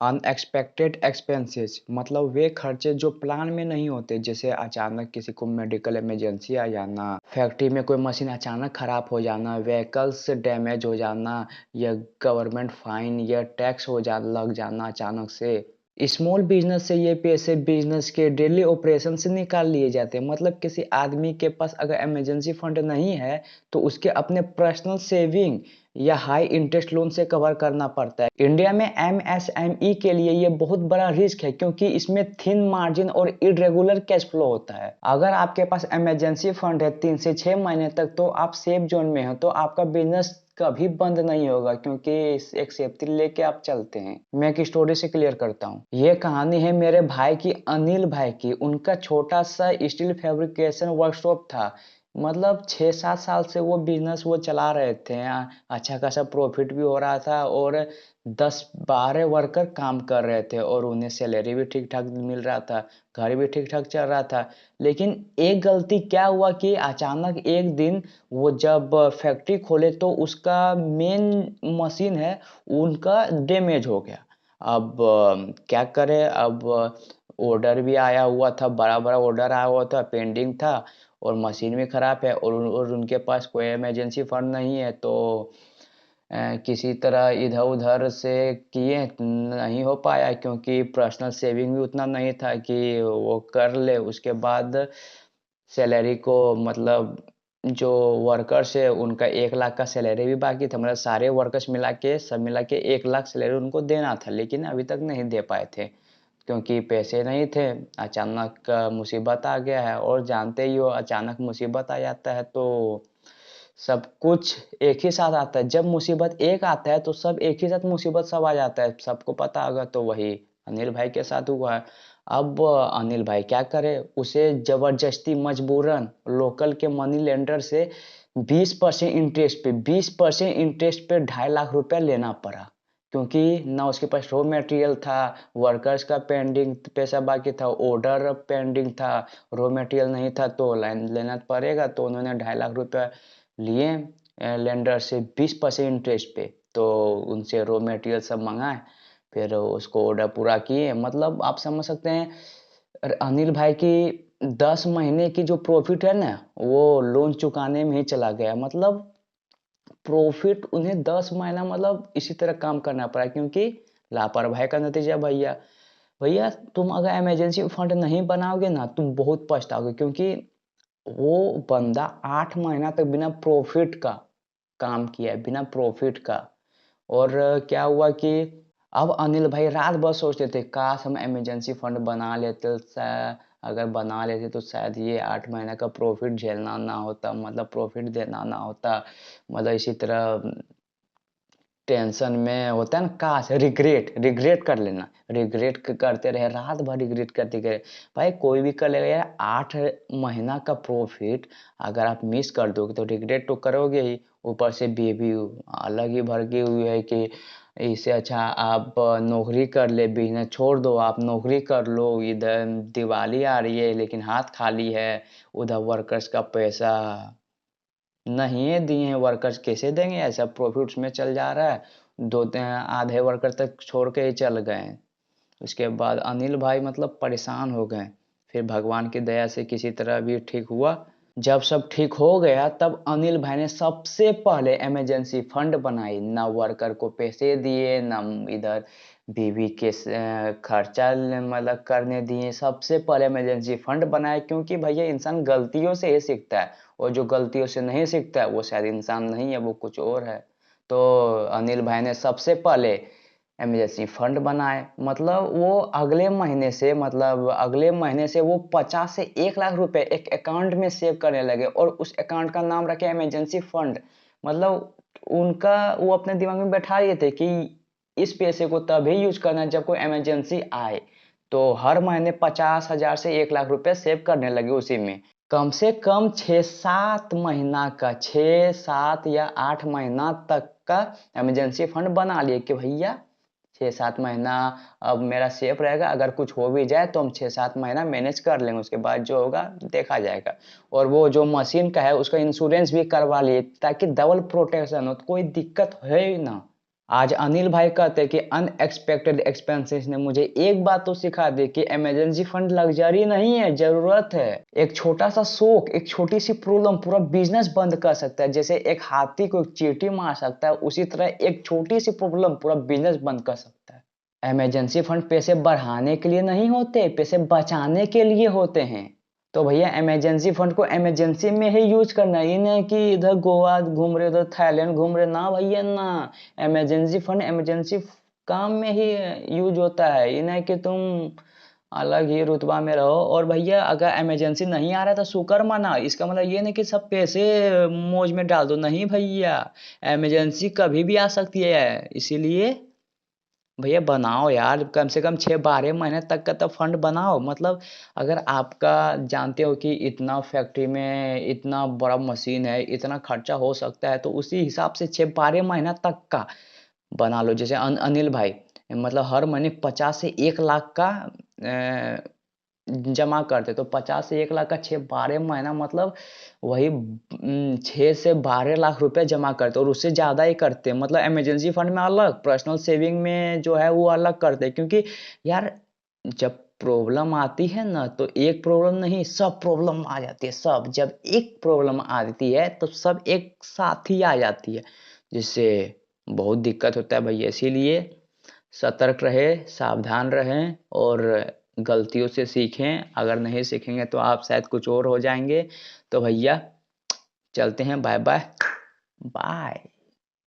Unexpected expenses मतलब वे खर्चे जो प्लान में नहीं होते, जैसे अचानक किसी को मेडिकल इमरजेंसी आ जाना, फैक्ट्री में कोई मशीन अचानक खराब हो जाना, व्हीकल्स डैमेज हो जाना, या गवर्नमेंट फाइन या टैक्स लग जाना अचानक से। स्मॉल बिजनेस से ये पैसे बिजनेस के डेली ऑपरेशन से निकाल लिए जाते हैं। मतलब किसी आदमी के पास अगर इमरजेंसी फंड नहीं है तो उसके अपने पर्सनल सेविंग या हाई इंटरेस्ट लोन से कवर करना पड़ता है। इंडिया में एमएसएमई के लिए ये बहुत बड़ा रिस्क है, क्योंकि इसमें थिन मार्जिन और इरेगुलर कैश फ्लो होता है। अगर आपके पास इमरजेंसी फंड है 3 से 6 महीने तक, तो आप सेफ जोन में हो, तो आपका बिजनेस कभी बंद नहीं होगा, क्योंकि एक सेफ्टी लेके आप चलते हैं। मैं एक स्टोरी से क्लियर करता हूँ। ये कहानी है मेरे भाई की, अनिल भाई की। उनका छोटा सा स्टील फैब्रिकेशन वर्कशॉप था। मतलब 6-7 साल से वो बिजनेस वो चला रहे थे। अच्छा खासा प्रॉफिट भी हो रहा था, और 10-12 वर्कर काम कर रहे थे, और उन्हें सैलरी भी ठीक ठाक मिल रहा था, घर भी ठीक ठाक चल रहा था। लेकिन एक गलती क्या हुआ कि अचानक एक दिन वो जब फैक्ट्री खोले तो उसका मेन मशीन है उनका डैमेज हो गया। अब क्या करें, अब ऑर्डर भी आया हुआ था, बड़ा बड़ा ऑर्डर आया हुआ था, पेंडिंग था, और मशीन भी खराब है, और उनके पास कोई इमरजेंसी फंड नहीं है। तो किसी तरह इधर उधर से किए, नहीं हो पाया, क्योंकि पर्सनल सेविंग भी उतना नहीं था कि वो कर ले। उसके बाद सैलरी को, मतलब जो वर्कर्स है उनका 1 लाख का सैलरी भी बाकी था। मतलब सारे वर्कर्स मिला के, सब मिला के 1 लाख सैलरी उनको देना था, लेकिन अभी तक नहीं दे पाए थे, क्योंकि पैसे नहीं थे। अचानक मुसीबत आ गया है, और जानते ही हो, अचानक मुसीबत आ जाता है तो सब कुछ एक ही साथ आता है। जब मुसीबत एक आता है तो सब एक ही साथ मुसीबत सब आ जाता है, सबको पता होगा। तो वही अनिल भाई के साथ हुआ है। अब अनिल भाई क्या करे, उसे जबरदस्ती मजबूरन लोकल के मनी लेंडर से 20% इंटरेस्ट पे 2.5 लाख रुपया लेना पड़ा, क्योंकि ना उसके पास रॉ मटेरियल था, वर्कर्स का पेंडिंग पैसा बाकी था, ऑर्डर पेंडिंग था, रॉ मटेरियल नहीं था, तो लाइन लेना पड़ेगा। तो उन्होंने 2.5 लाख रुपया लिए लेंडर से 20% इंटरेस्ट पे। तो उनसे रॉ मटेरियल सब मंगाए, फिर उसको ऑर्डर पूरा किए। मतलब आप समझ सकते हैं अनिल भाई की 10 महीने की जो प्रॉफिट है ना, वो लोन चुकाने में ही चला गया। मतलब प्रॉफिट उन्हें 10 महीना मतलब इसी तरह काम करना पड़ा, क्योंकि लापरवाही का नतीजा। भैया भैया तुम अगर इमरजेंसी फंड नहीं बनाओगे ना, तुम बहुत पछताओगे, क्योंकि वो बंदा 8 महीना तक बिना प्रॉफिट का काम किया है, बिना प्रॉफिट का। और क्या हुआ कि अब अनिल भाई रात भर सोचते थे, काश हम इमरजेंसी फंड बना लेते। अगर बना लेते तो शायद ये 8 महीने का प्रॉफिट झेलना ना होता, मतलब प्रॉफिट देना ना होता। मतलब इसी तरह टेंशन में होता है ना, काश, रिग्रेट रिग्रेट कर लेना, रिग्रेट करते रहे, रात भर रिग्रेट करते गए। भाई कोई भी कर लेगा यार, 8 महीना का प्रॉफिट अगर आप मिस कर दोगे तो रिग्रेट तो करोगे ही। ऊपर से बेबी अलग ही भड़की हुई है कि इससे अच्छा आप नौकरी कर ले, बिजनेस छोड़ दो, आप नौकरी कर लो। इधर दिवाली आ रही है लेकिन हाथ खाली है, उधर वर्कर्स का पैसा नहीं दिए हैं, वर्कर्स कैसे देंगे, ऐसा प्रॉफिट उसमें चल जा रहा है। आधे वर्कर तक छोड़ के ही चल गए। उसके बाद अनिल भाई मतलब परेशान हो गए। फिर भगवान की दया से किसी तरह भी ठीक हुआ। जब सब ठीक हो गया तब अनिल भाई ने सबसे पहले इमरजेंसी फंड बनाई, ना वर्कर को पैसे दिए, ना इधर बीवी के खर्चा मतलब करने दिए। सबसे पहले इमरजेंसी फंड बनाया, क्योंकि भैया इंसान गलतियों से ही सीखता है, और जो गलतियों से नहीं सीखता है वो शायद इंसान नहीं है, वो कुछ और है। तो अनिल भाई ने सबसे पहले इमरजेंसी फंड बनाए। मतलब वो अगले महीने से वो 50 से 1 लाख रुपए एक अकाउंट में सेव करने लगे, और उस अकाउंट का नाम रखे इमरजेंसी फंड। मतलब उनका वो अपने दिमाग में बैठा लिए थे कि इस पैसे को तभी यूज करना है जब कोई इमरजेंसी आए। तो हर महीने 50,000 से 1 लाख रुपए सेव करने लगे उसी में। कम से कम 6-7 महीना का, 6-7 या 8 महीना तक का इमरजेंसी फंड बना लिए कि भैया 6-7 महीना अब मेरा सेफ रहेगा, अगर कुछ हो भी जाए तो हम 6-7 महीना मैनेज कर लेंगे, उसके बाद जो होगा देखा जाएगा। और वो जो मशीन का है उसका इंश्योरेंस भी करवा लिए, ताकि डबल प्रोटेक्शन हो, तो कोई दिक्कत है ही ना। आज अनिल भाई कहते हैं कि अनएक्सपेक्टेड एक्सपेंसेस ने मुझे एक बात तो सिखा दी कि इमरजेंसी फंड लग्जरी नहीं है, जरूरत है। एक छोटा सा शौक, एक छोटी सी प्रॉब्लम पूरा बिजनेस बंद कर सकता है। जैसे एक हाथी को एक चींटी मार सकता है, उसी तरह एक छोटी सी प्रॉब्लम पूरा बिजनेस बंद कर सकता है। इमरजेंसी फंड पैसे बढ़ाने के लिए नहीं होते, पैसे बचाने के लिए होते हैं। तो भैया इमरजेंसी फंड को इमरजेंसी में ही यूज करना है, ये नहीं कि इधर गोवा घूम रहे उधर थाईलैंड घूम रहे, ना भैया ना। इमरजेंसी फंड इमरजेंसी काम में ही यूज होता है, ये नहीं कि तुम अलग ही रुतबा में रहो। और भैया अगर इमरजेंसी नहीं आ रहा तो शुक्र माना, इसका मतलब ये नहीं कि सब पैसे मौज में डाल दो, नहीं भैया। इमरजेंसी कभी भी आ सकती है, इसीलिए भैया बनाओ यार, कम से कम 6-12 महीने तक का तो फंड बनाओ। मतलब अगर आपका जानते हो कि इतना फैक्ट्री में इतना बड़ा मशीन है, इतना खर्चा हो सकता है, तो उसी हिसाब से 6-12 महीना तक का बना लो। जैसे अनिल भाई मतलब हर महीने 50 से 1 लाख का जमा करते, तो 50 से 1 लाख का 6-12 महीना मतलब वही 6 से 12 लाख रुपए जमा करते, और उससे ज़्यादा ही करते। मतलब इमरजेंसी फंड में अलग, पर्सनल सेविंग में जो है वो अलग करते, क्योंकि यार जब प्रॉब्लम आती है ना, तो एक प्रॉब्लम नहीं सब प्रॉब्लम आ जाती है। सब जब एक प्रॉब्लम आती है तो सब एक साथ ही आ जाती है, जिससे बहुत दिक्कत होता है भैया। इसीलिए सतर्क रहे, सावधान रहें और गलतियों से सीखें। अगर नहीं सीखेंगे तो आप शायद कुछ और हो जाएंगे। तो भैया चलते हैं, बाय बाय बाय।